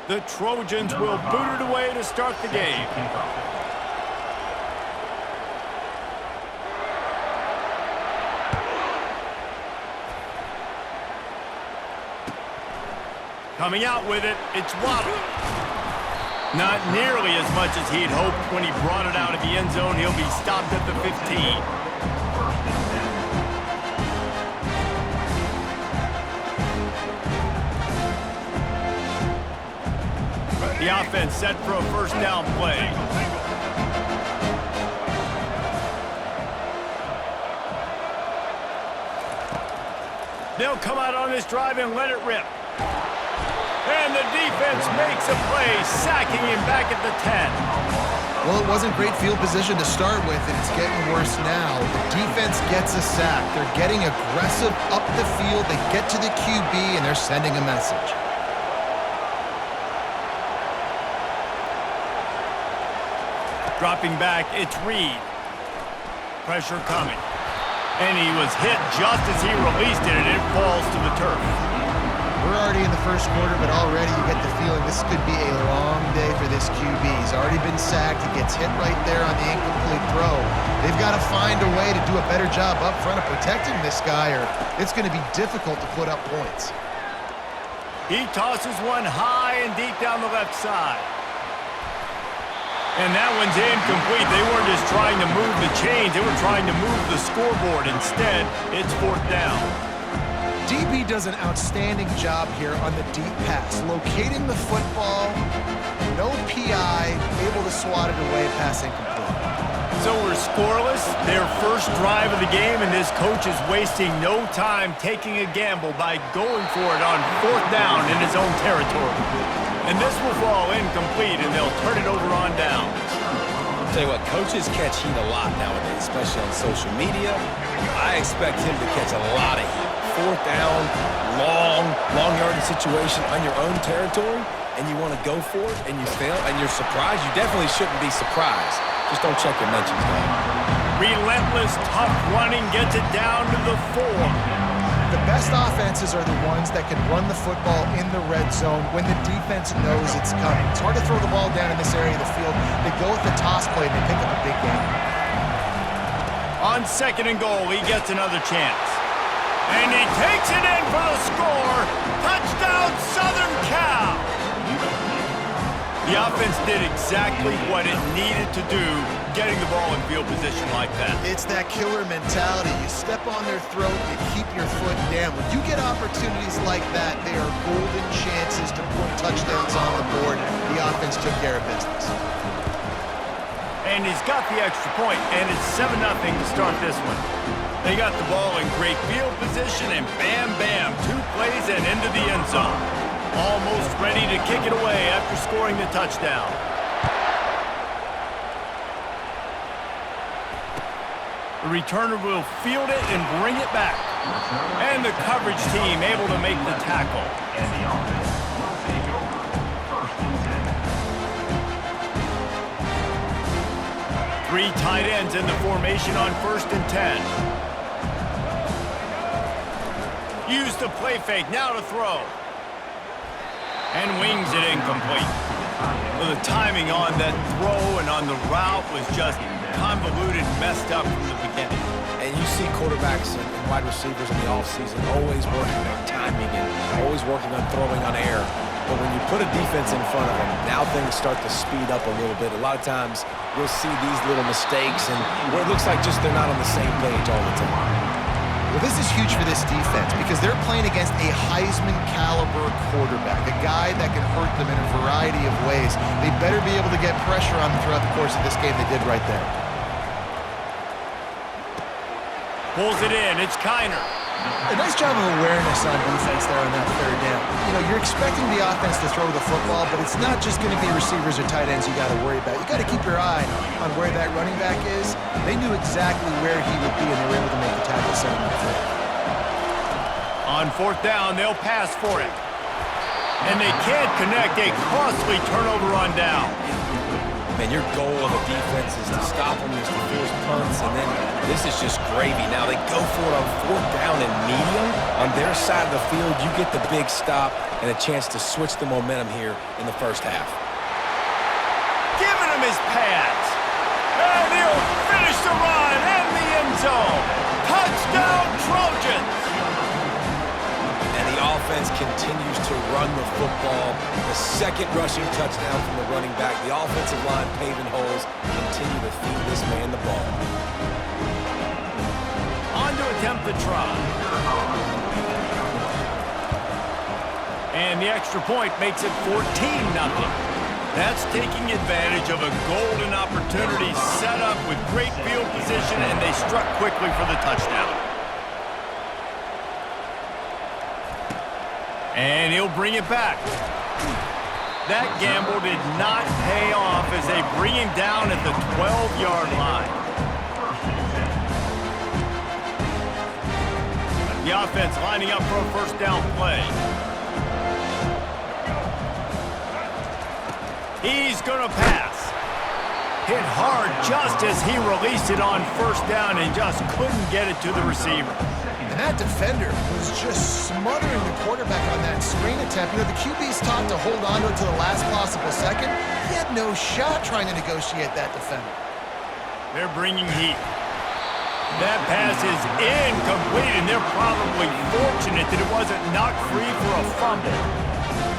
The Trojans will boot it away to start the game. Coming out with it, it's Waddle. Not nearly as much as he'd hoped when he brought it out of the end zone. He'll be stopped at the 15. The offense set for a first down play. They'll come out on this drive and let it rip. And the defense makes a play, sacking him back at the 10. Well, it wasn't great field position to start with, and it's getting worse now. The defense gets a sack. They're getting aggressive up the field. They get to the QB, and they're sending a message. Dropping back, it's Reed. Pressure coming. And he was hit just as he released it, and it falls to the turf. We're already in the first quarter, but already you get the feeling this could be a long day for this QB. He's already been sacked. He gets hit right there on the incomplete throw. They've got to find a way to do a better job up front of protecting this guy, or it's going to be difficult to put up points. He tosses one high and deep down the left side. And that one's incomplete. They weren't just trying to move the chains. They were trying to move the scoreboard. Instead, it's fourth down. DB does an outstanding job here on the deep pass. Locating the football, no PI, able to swat it away, pass incomplete. So we're scoreless. Their first drive of the game, and this coach is wasting no time taking a gamble by going for it on fourth down in his own territory. And this will fall incomplete, and they'll turn it over on downs. I'll tell you what, coaches catch heat a lot nowadays, especially on social media. I expect him to catch a lot of heat. Fourth down, long yardage situation on your own territory, and you want to go for it, and you fail, and you're surprised. You definitely shouldn't be surprised. Just don't check your mentions, man. Relentless, tough running gets it down to the 4. The best offenses are the ones that can run the football in the red zone when the defense knows it's coming. It's hard to throw the ball down in this area of the field. They go with the toss play, and they pick up a big game. On second and goal, he gets another chance. And he takes it in for the score. Touchdown, Southern Cal! The offense did exactly what it needed to do, getting the ball in field position like that. It's that killer mentality. You step on their throat, you keep your foot down. When you get opportunities like that, they are golden chances to put touchdowns on the board. The offense took care of business. And he's got the extra point, and it's 7-0 to start this one. They got the ball in great field position, and bam, bam, 2 plays and into the end zone. Almost ready to kick it away after scoring the touchdown. The returner will field it and bring it back. And the coverage team able to make the tackle. And the offense will take over first and 10. 3 tight ends in the formation on 1st and 10. Use the play fake, now to throw. And wings it incomplete. Well, the timing on that throw and on the route was just convoluted, messed up from the beginning. And you see quarterbacks and wide receivers in the offseason always working on timing and always working on throwing on air. But when you put a defense in front of them, now things start to speed up a little bit. A lot of times you'll see these little mistakes and where it looks like just they're not on the same page all the time. Well, this is huge for this defense because they're playing against a Heisman-caliber quarterback, a guy that can hurt them in a variety of ways. They better be able to get pressure on them throughout the course of this game. They did right there. Pulls it in. It's Kiner. A nice job of awareness on defense there on that third down. You know, you're expecting the offense to throw the football, but it's not just going to be receivers or tight ends you got to worry about. You got to keep your eye on where that running back is. They knew exactly where he would be, and they were able to make the tackle setting up for him. On 4th down, they'll pass for it. And they can't connect. A costly turnover on down. Man, your goal of a defense is to stop them, is to force punts, and then This is just gravy. Now they go for it on 4th down and medium. On their side of the field, you get the big stop and a chance to switch the momentum here in the first half. Giving him his pads. And he'll finish the run in the end zone. Touchdown, Trojans! And the offense continues to run the football. The second rushing touchdown from the running back. The offensive line paving holes. Continue to feed this man the ball. On to attempt the try. And the extra point makes it 14-0. That's taking advantage of a golden opportunity set up with great field position, and they struck quickly for the touchdown. And he'll bring it back. That gamble did not pay off as they bring him down at the 12-yard line. The offense lining up for a first down play. He's going to pass. Hit hard just as he released it on first down and just couldn't get it to the receiver. And that defender was just smothering the quarterback on that screen attempt. You know, the QB's taught to hold on to it to the last possible second. He had no shot trying to negotiate that defender. They're bringing heat. That pass is incomplete, and they're probably fortunate that it wasn't knocked free for a fumble.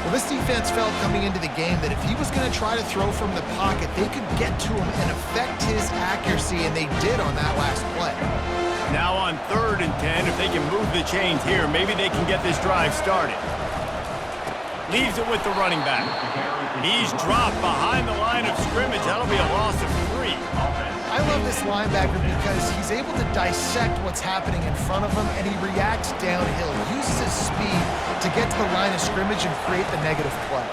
Well, this defense felt coming into the game that if he was going to try to throw from the pocket, they could get to him and affect his accuracy, and they did on that last play. Now on 3rd and 10, if they can move the chains here, maybe they can get this drive started. Leaves it with the running back. He's dropped behind the line of scrimmage. That'll be a loss of 3. I love this linebacker because he's able to dissect what's happening in front of him, and he reacts downhill, uses his speed to get to the line of scrimmage and create the negative play.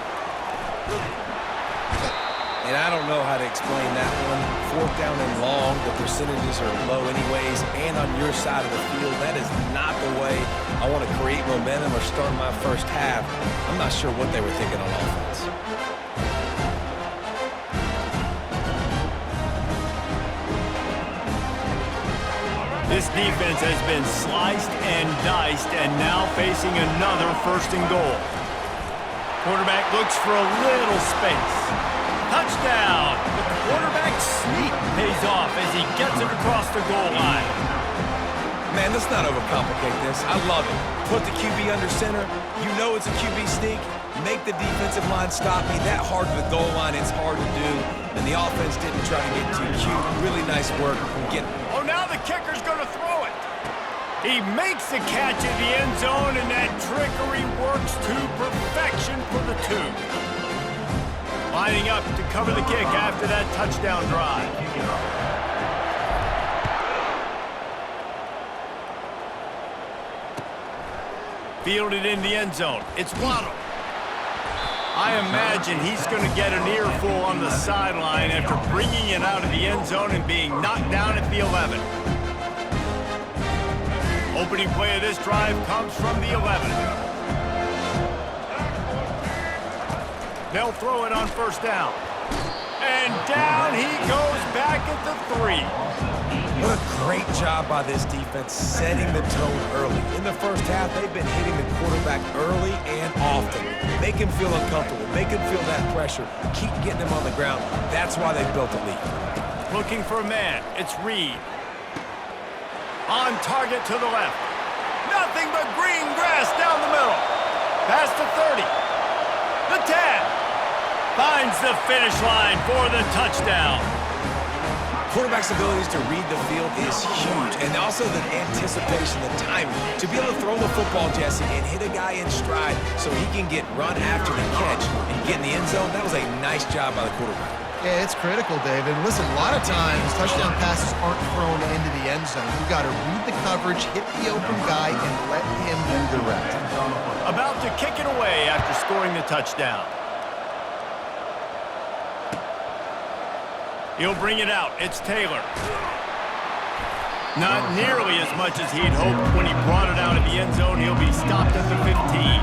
And I don't know how to explain that one. 4th down and long, the percentages are low anyways, and on your side of the field, that is not the way I want to create momentum or start my first half. I'm not sure what they were thinking on offense. This defense has been sliced and diced and now facing another 1st and goal. Quarterback looks for a little space. Touchdown! The quarterback sneak pays off as he gets it across the goal line. Man, let's not overcomplicate this. I love it. Put the QB under center. You know it's a QB sneak. Make the defensive line stop me. That hard to the goal line, it's hard to do. And the offense didn't try to get too cute. Really nice work. Oh, now the kicker's going to throw it. He makes the catch in the end zone, and that trickery works to perfection for the 2. Lining up to cover the kick after that touchdown drive. Fielded in the end zone. It's Waddle. I imagine he's going to get an earful on the sideline after bringing it out of the end zone and being knocked down at the 11. Opening play of this drive comes from the 11. They'll throw it on first down. And down he goes back at the 3. What a great job by this defense setting the tone early. In the first half, they've been hitting the quarterback early and often. Make him feel uncomfortable. Make him feel that pressure. Keep getting him on the ground. That's why they built the lead. Looking for a man. It's Reed. On target to the left. Nothing but green grass down the middle. Past the 30. The 10. Finds the finish line for the touchdown. Quarterback's abilities to read the field is huge, and also the anticipation, the timing. To be able to throw the football, Jesse, and hit a guy in stride so he can get run after the catch and get in the end zone, that was a nice job by the quarterback. Yeah, it's critical, David. Listen, a lot of times touchdown passes aren't thrown into the end zone. You've got to read the coverage, hit the open guy, and let him do the rest. About to kick it away after scoring the touchdown. He'll bring it out. It's Taylor. Not nearly as much as he'd hoped when he brought it out of the end zone. He'll be stopped at the 15.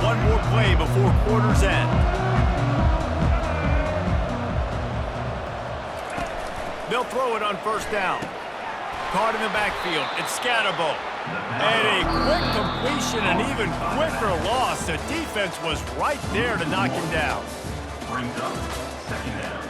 one more play before quarter's end. They'll throw it on first down. Caught in the backfield. It's Scatterbo. And a quick completion, an even quicker loss. The defense was right there to knock him down. Brings up second down.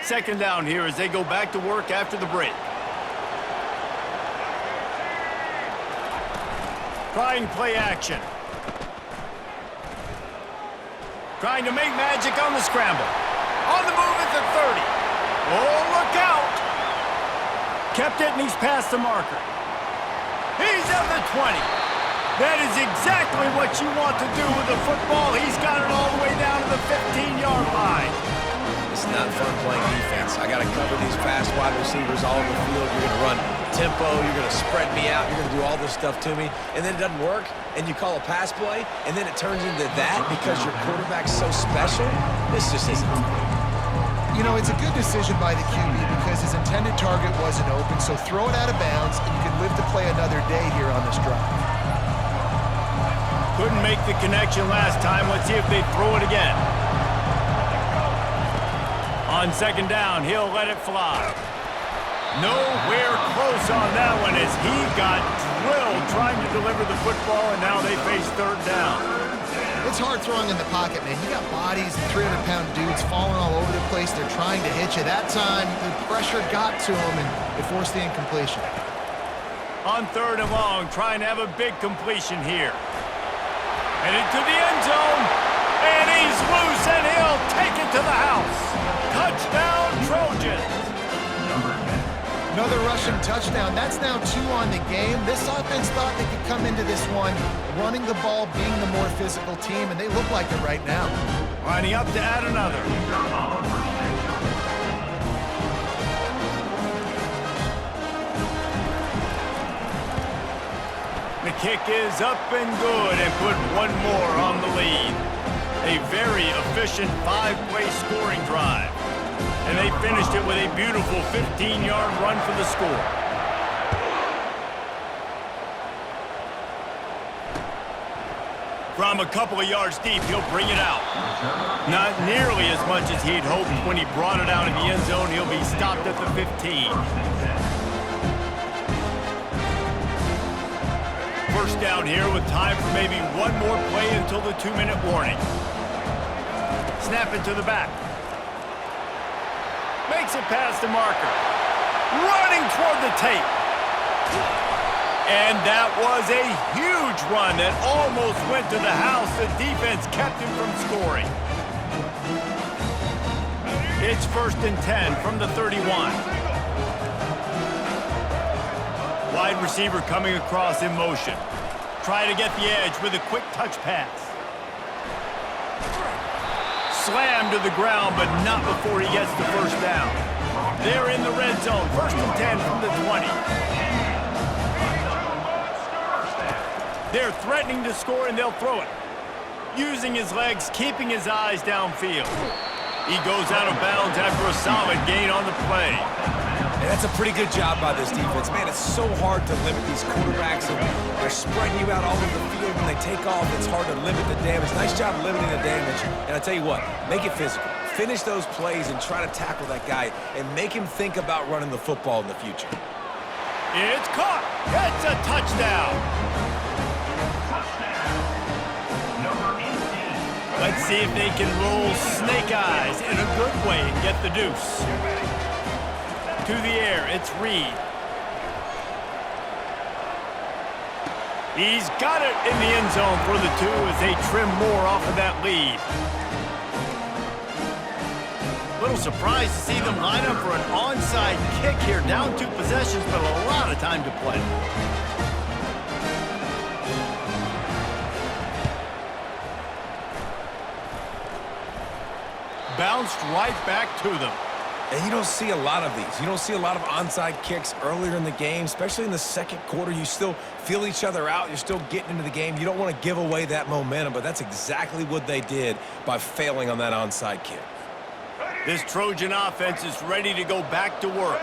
Second down here as they go back to work after the break. Trying play action. Trying to make magic on the scramble. On the move at the 30. Oh, look out! Kept it and he's past the marker. He's at the 20. That is exactly what you want to do with the football. He's got it all the way down to the 15-yard line. It's not fun playing defense. I got to cover these fast wide receivers all over the field. You're going to run tempo. You're going to spread me out. You're going to do all this stuff to me. And then it doesn't work, and you call a pass play, and then it turns into that because your quarterback's so special. This just isn't fun. You know, it's a good decision by the QB because his intended target wasn't open, so throw it out of bounds, and you can live to play another day here on this drive. Couldn't make the connection last time. Let's see if they throw it again. On second down, he'll let it fly. Nowhere close on that one as he got drilled trying to deliver the football, and now they face third down. It's hard throwing in the pocket, man. You got bodies and 300-pound dudes falling all over the place. They're trying to hit you. That time, the pressure got to him, and it forced the incompletion. On third and long, trying to have a big completion here. Headed to the end zone, and he's loose, and he'll take it to the house. Touchdown, Trojans. Another rushing touchdown. That's now 2 on the game. This offense thought they could come into this one running the ball, being the more physical team, and they look like it right now. Lining up to add another. The kick is up and good and put one more on the lead. A very efficient 5-play scoring drive. And they finished it with a beautiful 15-yard run for the score. From a couple of yards deep, he'll bring it out. Not nearly as much as he'd hoped when he brought it out in the end zone. He'll be stopped at the 15. First down here with time for maybe one more play until the 2-minute warning. Snap it to the back. Makes it past the marker. Running toward the tape. And that was a huge run that almost went to the house. The defense kept him from scoring. It's 1st and 10 from the 31. Wide receiver coming across in motion. Try to get the edge with a quick touch pass. Slammed to the ground, but not before he gets the first down. They're in the red zone. 1st and 10 from the 20. They're threatening to score, and they'll throw it. Using his legs, keeping his eyes downfield. He goes out of bounds after a solid gain on the play. And that's a pretty good job by this defense. Man, it's so hard to limit these quarterbacks, and they're spreading you out all over the field. When they take off, it's hard to limit the damage. Nice job limiting the damage. And I tell you what, make it physical. Finish those plays and try to tackle that guy and make him think about running the football in the future. It's caught. It's a touchdown. Let's see if they can roll snake eyes in a good way and get the deuce. To the air, it's Reed. He's got it in the end zone for the 2 as they trim more off of that lead. Little surprised to see them line up for an onside kick here. Down 2 possessions, but a lot of time to play. Bounced right back to them. And you don't see a lot of these. You don't see a lot of onside kicks earlier in the game, especially in the second quarter. You still feel each other out. You're still getting into the game. You don't want to give away that momentum, but that's exactly what they did by failing on that onside kick. This Trojan offense is ready to go back to work.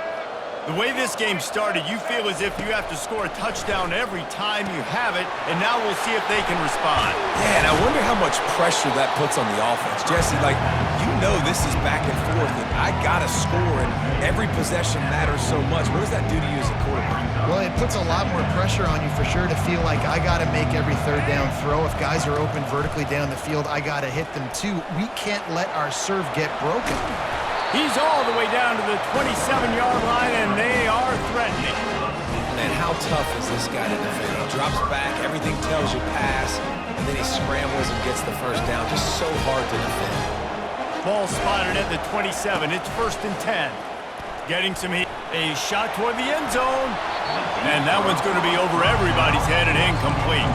The way this game started, you feel as if you have to score a touchdown every time you have it, and now we'll see if they can respond. Yeah, and I wonder how much pressure that puts on the offense. Jesse, like, you know this is back and forth, and I got to score, and every possession matters so much. What does that do to you as a quarterback? Well, it puts a lot more pressure on you for sure to feel like I got to make every third down throw. If guys are open vertically down the field, I got to hit them too. We can't let our serve get broken. He's all the way down to the 27-yard line, and they are threatening. Man, how tough is this guy to defend? He drops back, everything tells you pass, and then he scrambles and gets the first down. Just so hard to defend. Ball spotted at the 27. It's 1st and 10. Getting some heat. A shot toward the end zone. And that one's going to be over everybody's head and incomplete.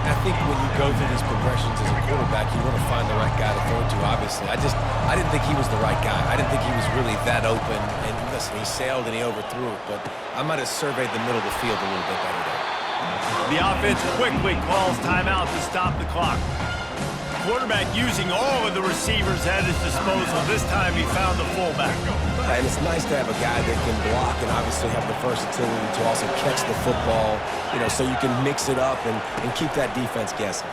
I think when you go through these progressions as a quarterback, you want to find the right guy to throw to, obviously. I didn't think he was the right guy. I didn't think he was really that open. And listen, he sailed and he overthrew it, but I might have surveyed the middle of the field a little bit better there. The offense quickly calls timeout to stop the clock. Quarterback using all of the receivers at his disposal. This time he found the fullback. And it's nice to have a guy that can block and obviously have the versatility to also catch the football, you know, so you can mix it up and keep that defense guessing.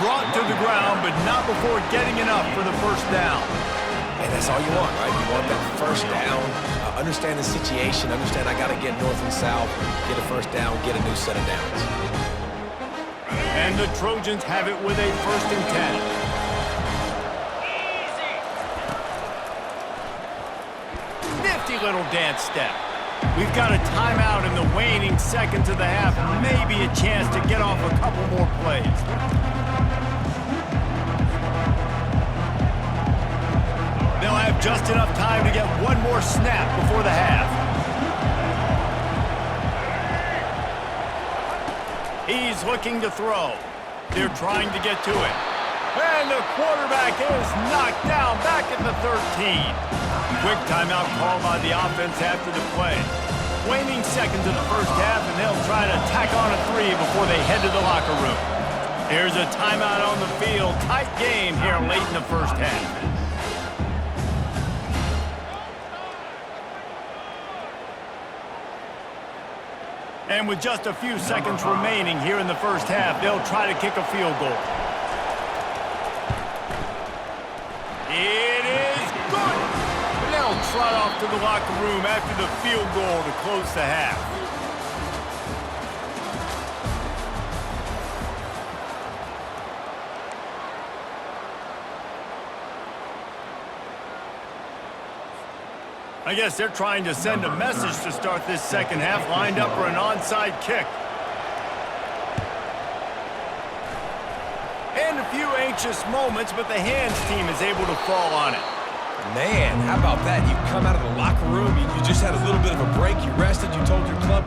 Brought to the ground, but not before getting enough for the first down. And that's all you want, right? You want that first down, understand the situation, understand I got to get north and south, get a first down, get a new set of downs. And the Trojans have it with a 1st and 10. Nifty little dance step. We've got a timeout in the waning seconds of the half. Maybe a chance to get off a couple more plays. They'll have just enough time to get one more snap before the half. He's looking to throw. They're trying to get to it. And the quarterback is knocked down back at the 13. Quick timeout called by the offense after the play. Waning seconds of the first half, and they'll try to tack on a 3 before they head to the locker room. Here's a timeout on the field. Tight game here late in the first half. And with just a few seconds remaining here in the first half, they'll try to kick a field goal. It is good! And they'll trot off to the locker room after the field goal to close the half. I guess they're trying to send a message to start this second half, lined up for an onside kick. And a few anxious moments, but the hands team is able to fall on it. Man, how about that? You come out of the locker room, you just had a little bit of a break, you rested, you told your club,